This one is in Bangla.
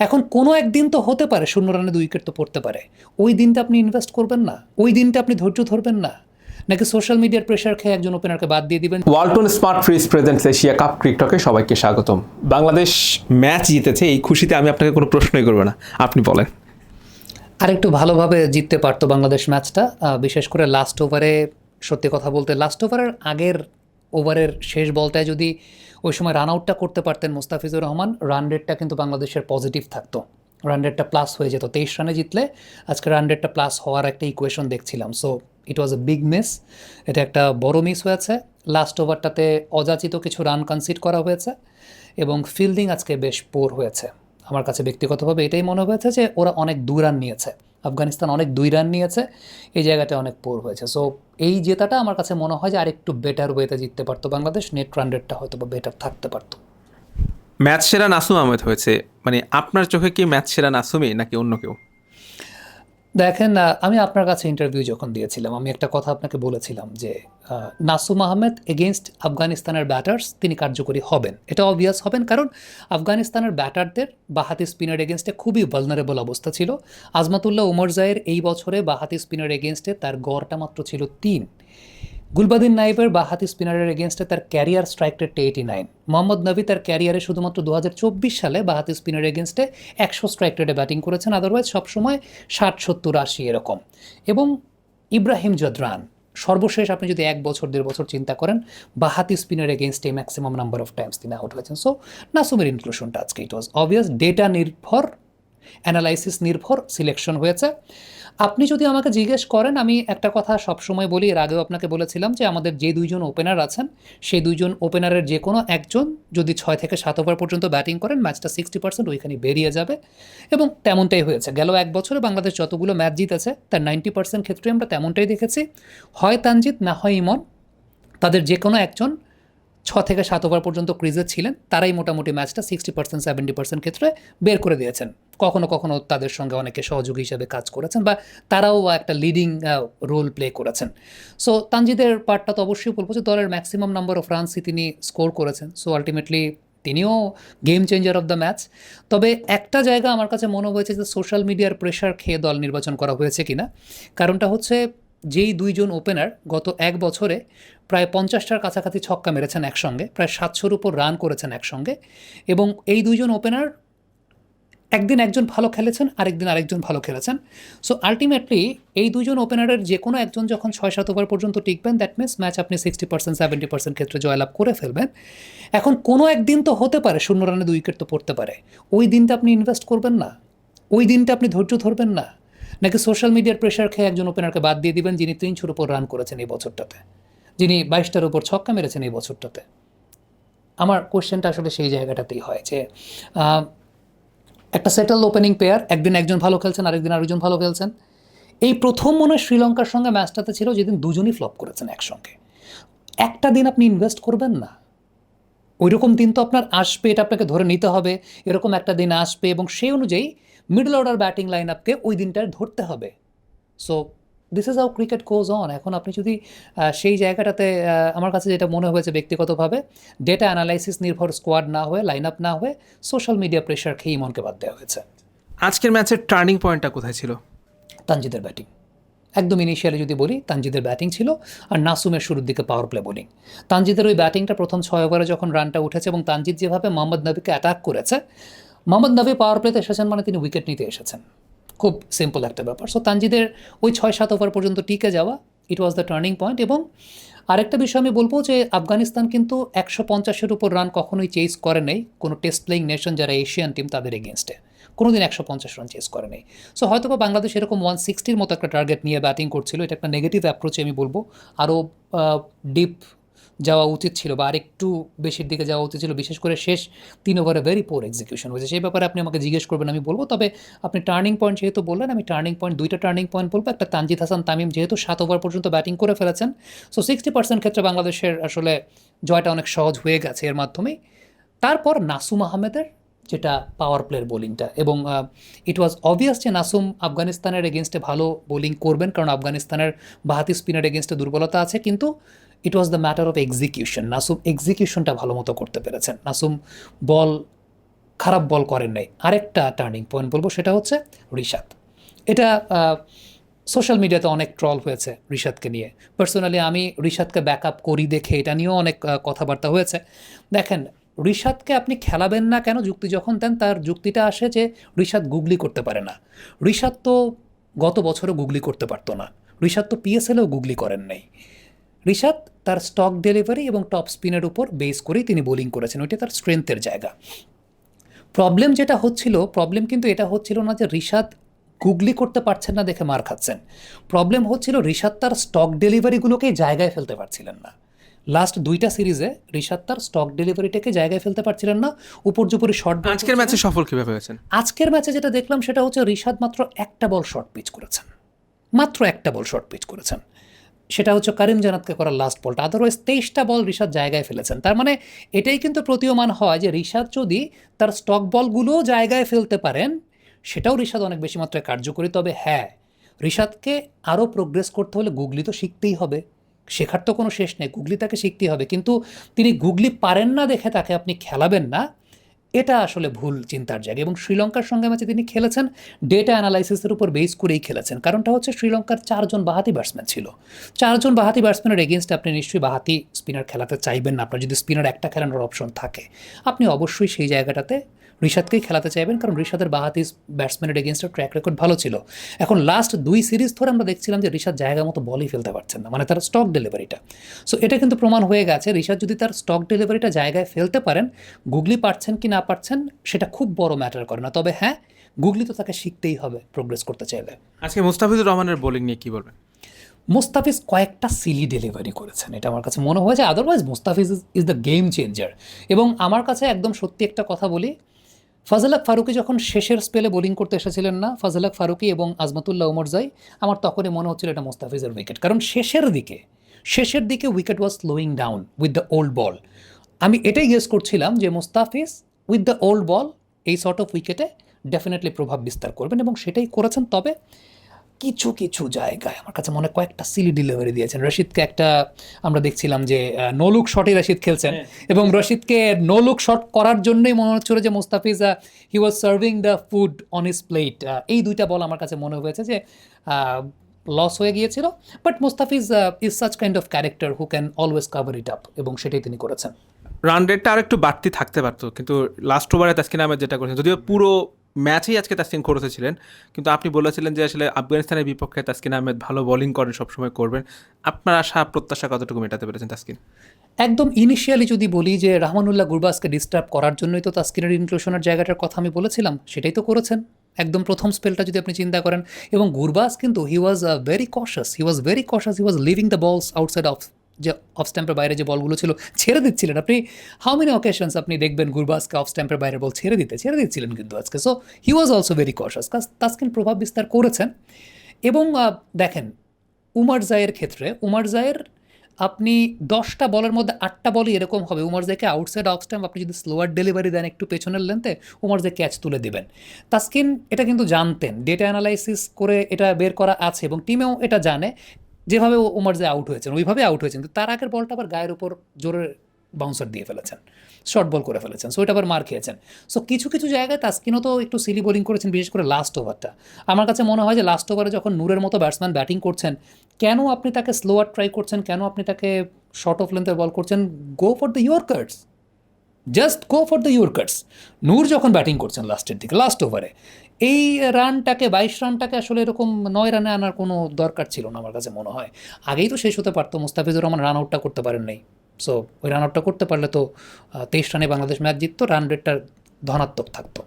এখন কোনো একদিন তো হতে পারে 0 রানে 2 উইকেট তো পড়তে পারে। ওই দিনটা আপনি ইনভেস্ট করবেন না? ওই দিনটা আপনি ধৈর্য ধরবেন না? নাকি সোশ্যাল মিডিয়ার প্রেশার খেয়ে একজন ওপেনারকে বাদ দিয়ে দিবেন? Walton smart fridge presents Asia cup ক্রিকটকে সবাইকে স্বাগতম। বাংলাদেশ ম্যাচ জিতেছে, এই খুশিতে আমি আপনাকে কোনো প্রশ্নই করবো না, আপনি বলেন। আরেকটু ভালোভাবে জিততে পারতো বাংলাদেশ ম্যাচটা, বিশেষ করে লাস্ট ওভারে। সত্যি কথা বলতে লাস্ট ওভারের আগের ওভারের শেষ বলটায় যদি ওই সময় রান আউটটা করতে পারতেন মুস্তাফিজুর রহমান, রান রেটটা কিন্তু বাংলাদেশের পজিটিভ থাকতো, রান রেটটা প্লাস হয়ে যেত। 23 রানে জিতলে আজকে রান রেটটা প্লাস হওয়ার একটা ইকুয়েশন দেখছিলাম। So it was a big miss, এটা একটা বড় মিস হয়েছে। লাস্ট ওভারটাতে অযাচিত কিছু রান কনসিড করা হয়েছে এবং ফিল্ডিং আজকে বেশ পোর হয়েছে। আমার কাছে ব্যক্তিগতভাবে এটাই মনে হয়েছে যে ওরা অনেক 2 রান নিয়েছে, আফগানিস্তান অনেক 2 রান নিয়েছে, এই জায়গাটা অনেক পোর হয়েছে। সো এই জেতাটা আমার কাছে মনে হয় যে আরেকটু বেটার ওয়েতে জিততে পারতো বাংলাদেশ, নেট রান রেটটা হয়তো বা বেটার থাকতে পারতো। ম্যাচ সেরা নাসুম আহমেদ হয়েছে, মানে আপনার চোখে কি ম্যাচ সেরা নাসুমই নাকি অন্য কেউ? দেখেন, আমি আপনার কাছে ইন্টারভিউ যখন দিয়েছিলাম আমি একটা কথা আপনাকে বলেছিলাম যে নাসুম আহমেদ এগেনস্ট আফগানিস্তানের ব্যাটার্স তিনি কার্যকরী হবেন, এটা অবভিয়াস হবেন, কারণ আফগানিস্তানের ব্যাটারদের বাঁহাতি স্পিনার এগেনস্টে খুবই ভালনারেবল অবস্থা ছিল। আজমাতুল্লাহ উমরজাইয়ের এই বছরে বাঁহাতি স্পিনার এগেনস্টে তার গড়টা মাত্র ছিল 3। গুলবাদিন নাইবের বাঁহাতি স্পিনারের এগেনস্টে তার ক্যারিয়ার স্ট্রাইক রেট 89। মোহাম্মদ নবী তার ক্যারিয়ারে শুধুমাত্র 2024 সালে বাঁহাতি স্পিনারের এগেনস্টে 100 স্ট্রাইক রেটে ব্যাটিং করেছেন, আদারওয়াইজ সবসময় 60, 70, 80 এরকম। এবং ইব্রাহিম জদরান সর্বশেষ আপনি যদি 1 বছর 1.5 বছর চিন্তা করেন, বাঁহাতি স্পিনার এগেনস্টে ম্যাক্সিমাম নাম্বার অফ টাইমস তিনি আউট হয়েছেন। সো নাসুমের ইনক্লুশনটা আজকে ইট ওয়াজ অবভিয়াস, ডেটা নির্ভর, অ্যানালাইসিস নির্ভর সিলেকশন হয়েছে। আপনি যদি আমাকে জিজ্ঞেস করেন, আমি একটা কথা সবসময় বলি, এর আগেও আপনাকে বলেছিলাম যে আমাদের যে 2 জন ওপেনার আছেন সেই 2 জন ওপেনারের যে কোনো একজন যদি 6 থেকে 7 ওভার পর্যন্ত ব্যাটিং করেন, ম্যাচটা 60% ওইখানে বেরিয়ে যাবে এবং তেমনটাই হয়েছে। গেল 1 বছরে বাংলাদেশ যতগুলো ম্যাচ জিতেছে তার 90% ক্ষেত্রে আমরা তেমনটাই দেখেছি। হয় তানজিদ না হয় ইমন, তাদের যে কোনো একজন 6 থেকে 7 ওভার পর্যন্ত ক্রিজে ছিলেন, তারাই মোটামুটি ম্যাচটা 60%, 70% ক্ষেত্রে বের করে দিয়েছেন। কখনো কখনো তাদের সঙ্গে অনেকে সহযোগী হিসেবে কাজ করেছেন বা তারাও একটা লিডিং রোল প্লে করেছেন। সো তানজিদের পার্টটা তো অবশ্যই বলবো যে দলের ম্যাক্সিমাম নাম্বার অফ রানসই তিনি স্কোর করেছেন। সো আলটিমেটলি তিনিও game changer of the match. তবে একটা জায়গা আমার কাছে মনে হয়েছে যে সোশ্যাল মিডিয়ার প্রেশার খেয়ে দল নির্বাচন করা হয়েছে কিনা। কারণটা হচ্ছে যেই 2 জন ওপেনার গত 1 বছরে প্রায় 50টার কাছাকাছি ছক্কা মেরেছেন একসঙ্গে, প্রায় 700-র উপর রান করেছেন একসঙ্গে, এবং এই 2 জন ওপেনার একদিন একজন ভালো খেলেছেন, আরেকদিন আরেকজন ভালো খেলেছেন। সো আলটিমেটলি এই 2 জন ওপেনারের যে কোনো একজন যখন 6-7 ওভার পর্যন্ত টিকবেন, দ্যাট মিনস ম্যাচ আপনি 60%, 70% ক্ষেত্রে জয়লাভ করে ফেলবেন। এখন কোনো একদিন তো হতে পারে 0 রানে 2 উইকেট তো পড়তে পারে। ওই দিনটা আপনি ইনভেস্ট করবেন না? ওই দিনটা আপনি ধৈর্য ধরবেন না? নাকি সোশ্যাল মিডিয়ার প্রেশার খেয়ে একজন ওপেনারকে বাদ দিয়ে দিবেন যিনি 300-র উপর রান করেছেন এই বছরটাতে, যিনি 22টার উপর ছক্কা মেরেছেন এই বছরটাতে? আমার কোশ্চেনটা আসলে সেই জায়গাটাতেই হয় যে একটা সেটেল ওপেনিং পেয়ার, একদিন একজন ভালো খেলছেন, আরেকদিন আরেকজন ভালো খেলছেন। এই প্রথম মনে হয় শ্রীলঙ্কার সঙ্গে ম্যাচটাতে ছিল যেদিন দুজনই ফ্লপ করেছেন একসঙ্গে। একটা দিন আপনি ইনভেস্ট করবেন না? ওইরকম দিন তো আপনার আসবে, এটা আপনাকে ধরে নিতে হবে। এরকম একটা দিন আসবে এবং সেই অনুযায়ী মিডল অর্ডার ব্যাটিং লাইন আপকে ওই দিনটায় ধরতে হবে। So this is how cricket goes on. এখন আপনি যদি সেই জায়গাটাতে আমার কাছে যেটা মনে হয়েছে ব্যক্তিগতভাবে, ডেটা অ্যানালাইসিস নির্ভর স্কোয়াড না হয়ে, লাইন আপ না হয়ে, সোশ্যাল মিডিয়া প্রেশার খেয়ে ইমনকে বাদ দেওয়া হয়েছে। আজকের ম্যাচের টার্নিং পয়েন্টটা কোথায় ছিল? তানজিদের ব্যাটিং, একদম ইনিশিয়ালি যদি বলি তানজিদের ব্যাটিং ছিল, আর নাসুমের শুরুর দিকে পাওয়ার প্লে বোলিং। তানজিদের ওই ব্যাটিংটা প্রথম 6 ওভারে যখন রানটা উঠেছে এবং তানজিদ যেভাবে মোহাম্মদ নবীকে অ্যাটাক করেছে, মোহাম্মদ নবী পাওয়ার প্লেতে এসেছেন মানে তিনি উইকেট নিতে এসেছেন, খুব সিম্পল একটা ব্যাপার। সো তানজিদের ওই 6-7 ওভার পর্যন্ত টিকে যাওয়া, ইট ওয়াজ দ্য টার্নিং পয়েন্ট। এবং আরেকটা বিষয় আমি বলবো যে আফগানিস্তান কিন্তু 150-এর উপর রান কখনোই চেস করে নেই কোনো টেস্ট প্লেয়িং নেশন যারা এশিয়ান টিম তাদের এগেনস্টে, কোনোদিন 150 রান চেস করে নেই। সো হয়তো বা বাংলাদেশ এরকম 160-র মতো একটা টার্গেট নিয়ে ব্যাটিং করছিল, এটা একটা নেগেটিভ অ্যাপ্রোচে আমি বলবো। আরও ডিপ যাওয়া উচিত ছিল বা আরেকটু বেশির দিকে যাওয়া উচিত ছিল, বিশেষ করে শেষ 3 ওভারে ভেরি পোর এক্সিকিউশন হয়েছে। সেই ব্যাপারে আপনি আমাকে জিজ্ঞেস করবেন, আমি বলবো। তবে আপনি টার্নিং পয়েন্ট যেহেতু বললেন, আমি টার্নিং পয়েন্ট 2টা টার্নিং পয়েন্ট বলবো। একটা তানজিদ হাসান তামিম যেহেতু 7 ওভার পর্যন্ত ব্যাটিং করে ফেলেছেন, সো 60% ক্ষেত্রে বাংলাদেশের আসলে জয়টা অনেক সহজ হয়ে গেছে এর মাধ্যমেই। তারপর নাসুম আহমেদের যেটা পাওয়ার প্লের বোলিংটা, এবং ইট ওয়াজ অবভিয়াস যে নাসুম আফগানিস্তানের এগেনস্টে ভালো বোলিং করবেন, কারণ আফগানিস্তানের বাঁহাতি স্পিনার এগেনস্টে দুর্বলতা আছে, কিন্তু it was the matter of execution. Nasum এক্সিকিউশনটা ভালো মতো করতে পেরেছেন। নাসুম বল খারাপ বল করেন নাই। আরেকটা টার্নিং পয়েন্ট বলবো, সেটা হচ্ছে রিশাদ। এটা সোশ্যাল মিডিয়াতে অনেক ট্রল হয়েছে রিশাদকে নিয়ে। পার্সোনালি আমি রিশাদকে ব্যাকআপ করি দেখে এটা নিয়েও অনেক কথাবার্তা হয়েছে। দেখেন, রিশাদকে আপনি খেলাবেন না কেন যুক্তি যখন দেন, তার যুক্তিটা আসে যে রিশাদ গুগলি করতে পারে না। রিশাদ তো গত বছরও গুগলি করতে পারতো না। রিশাদ তো পিএসএলেও গুগলি করেন নাই। রিশাদ তার স্টক ডেলিভারি এবং টপ স্পিনের উপর বেস করেই তিনি বোলিং করেছেন, ওইটা তার স্ট্রেংথের জায়গা। প্রবলেম কিন্তু এটা হচ্ছিল না যে রিশাদ গুগলি করতে পারছেন না দেখে মার খাচ্ছেন। প্রবলেম হচ্ছিল রিশাদ তার স্টক ডেলিভারিগুলোকেই জায়গায় ফেলতে পারছিলেন না। লাস্ট 2টা সিরিজে রিশাদ তার স্টক ডেলিভারিটাকে জায়গায় ফেলতে পারছিলেন না, উপর্যুপরি শর্ট। আজকের ম্যাচে সফল কিভাবে হয়েছেন? আজকের ম্যাচে যেটা দেখলাম সেটা হচ্ছে রিশাদ মাত্র একটা বল শর্ট পিচ করেছেন, মাত্র একটা বল শর্ট পিচ করেছেন। সেটা হচ্ছে কারিম জানাতকে করা লাস্ট বলটা। আদারওয়াইজ 23টা বল রিশাদ জায়গায় ফেলেছেন। তার মানে এটাই কিন্তু প্রতীয়মান হয় যে রিশাদ যদি তার স্টক বলগুলোও জায়গায় ফেলতে পারেন, সেটাও রিশাদ অনেক বেশি মাত্রায় কার্যকরী। তবে হ্যাঁ, রিশাদকে আরও প্রোগ্রেস করতে হলে গুগলি তো শিখতেই হবে, শেখার তো কোনো শেষ নেই, গুগলি তাকে শিখতেই হবে। কিন্তু তিনি গুগলি পারেন না দেখে তাকে আপনি খেলাবেন না, এটা আসলে ভুল চিন্তার জায়গা। এবং শ্রীলঙ্কার সঙ্গে ম্যাচে তিনি খেলেছেন ডেটা অ্যানালাইসিসের উপর বেস করেই খেলেছেন। কারণটা হচ্ছে শ্রীলঙ্কার 4জন বাঁহাতি ব্যাটসম্যান ছিল। 4জন বাঁহাতি ব্যাটসম্যানের এগেনস্টে আপনি নিশ্চয়ই বাঁহাতি স্পিনার খেলাতে চাইবেন না। আপনার যদি স্পিনার একটা খেলানোর অপশন থাকে, আপনি অবশ্যই সেই জায়গাটাতে রিশাদকেই খেলাতে চাইবেন, কারণ রিশাদের বাঁহাতি ব্যাটসম্যানের এগেনস্টে ট্র্যাক রেকর্ড ভালো ছিল। এখন লাস্ট 2 সিরিজ ধরে আমরা দেখছিলাম যে রিশাদ জায়গা মতো বলই ফেলতে পারছেন না, মানে তার স্টক ডেলিভারিটা। সো এটা কিন্তু প্রমাণ হয়ে গেছে, রিশাদ যদি তার স্টক ডেলিভারিটা জায়গায় ফেলতে পারেন, গুগলি পারছেন কি না পারছেন সেটা খুব বড় ম্যাটার করে না। তবে হ্যাঁ, গুগলি তো তাকে শিখতেই হবে প্রোগ্রেস করতে চাইলে। আজকে মুস্তাফিজুর রহমানের বোলিং নিয়ে কি বলবেন? মুস্তাফিজ কয়েকটা সিলি ডেলিভারি করেছেন, এটা আমার কাছে মনে হয়েছে। Otherwise Mustafiz is the game changer. এবং আমার কাছে একদম সত্যি একটা কথা বলি, ফাজল হক ফারুকি যখন শেষের স্পেলে বোলিং করতে এসেছিলেন না, ফাজল হক ফারুকি এবং আজমাতুল্লাহ ওমরজাই, আমার তখনই মনে হচ্ছিল এটা মুস্তাফিজের উইকেট। কারণ শেষের দিকে wicket was slowing down with the old ball. আমি এটাই গেস করছিলাম যে Mustafiz with the old ball এই সর্ট অফ উইকেটে ডেফিনেটলি প্রভাব বিস্তার করবেন, এবং সেটাই করেছেন। তবে কিছু কিছু জায়গায় আমার কাছে মনে কয়েকটা সিলি ডেলিভারি দিয়েছেন। রশিদকে একটা আমরা দেখছিলাম যে নো লুক শটে রশিদ খেলছেন, এবং রশিদকে নো লুক শট করার জন্যই মনে হচ্ছিল যে Mustafiz he was serving the food on his plate. এই 2টা বল আমার কাছে মনে হয়েছে যে লস হয়ে গিয়েছিল। But Mustafiz is such kind of character who can always cover it up, এবং সেটাই তিনি করেছেন। রান রেটটা আর একটু বাড়তি থাকতে পারতো, কিন্তু লাস্ট ওভারে তাসকিন আহমেদ যেটা করেছেন, যদিও পুরো ম্যাচেই আজকে তাসকিন করেছিলেন, কিন্তু আপনি বলেছিলেন যে আসলে আফগানিস্তানের বিপক্ষে তাসকিন আহমেদ ভালো বোলিং করেন, সবসময় করবেন। আপনার আশা প্রত্যাশা কতটুকু মেটাতে পেরেছেন তাসকিন? একদম ইনিশিয়ালি যদি বলি যে রাহমানুল্লাহ গুরবাজকে ডিস্টার্ব করার জন্যই তো তাসকিনের ইনক্লুশনের জায়গাটার কথা আমি বলেছিলাম, সেটাই তো করেছেন একদম প্রথম স্পেলটা যদি আপনি চিন্তা করেন। এবং গুরবাজ কিন্তু he was very cautious, he was leaving the balls outside off, যে অফ স্ট্যাম্পের বাইরে যে বলগুলো ছিল ছেড়ে দিচ্ছিলেন। আপনি হাউ মেনি অকেশনস আপনি দেখবেন গুরবাজকে অফ স্ট্যাম্পের বাইরে বল ছেড়ে দিচ্ছিলেন কিন্তু আজকে। So he was also very কশাস। Taskin প্রভাব বিস্তার করেছেন। এবং দেখেন উমার জায়ের ক্ষেত্রে, উমার জায়ের আপনি 10টা বলের মধ্যে 8টা বলই এরকম হবে উমার জায়কে আউটসাইড অফ স্ট্যাম্প আপনি যদি স্লোয়ার ডেলিভারি দেন একটু পেছনের লেন্থে, উমার জায় ক্যাচ তুলে দেবেন। তাসকিন এটা কিন্তু জানতেন, ডেটা অ্যানালাইসিস করে এটা বের করা আছে, এবং টিমেও এটা জানে। যেভাবে উমার জায় আউট হয়েছেন ওইভাবে আউট হয়েছেন, কিন্তু তার আগের বলটা আবার গায়ের উপর জোরে বাউন্সার দিয়ে ফেলেছেন, শর্ট বল করে ফেলেছেন। সো এটা আবার মার খেয়েছেন। সো কিছু কিছু জায়গায় তাসকিনও তো একটু সিলি বোলিং করেছেন, বিশেষ করে লাস্ট ওভারটা। আমার কাছে মনে হয় যে লাস্ট ওভারে যখন নূরের মতো ব্যাটসম্যান ব্যাটিং করছেন, কেন আপনি তাকে স্লোয়ার ট্রাই করছেন, কেন আপনি তাকে শর্ট অফ লেন্থের বল করছেন? Go for the yorkers, just go for the yorkers. Noor যখন ব্যাটিং করছেন লাস্টের দিকে, লাস্ট ওভারে এই রানটাকে 22 রানটাকে আসলে এরকম 9 রানে আনার কোনো দরকার ছিল না আমার কাছে মনে হয়। আগেই তো শেষ হতে পারতো, মুস্তাফিজুর রহমান রান আউটটা করতে পারেন নাই। সো ওই রান আউটটা করতে পারলে তো 23 রানে বাংলাদেশ ম্যাচ জিততো, রান রেটটা ধনাত্মক থাকতো।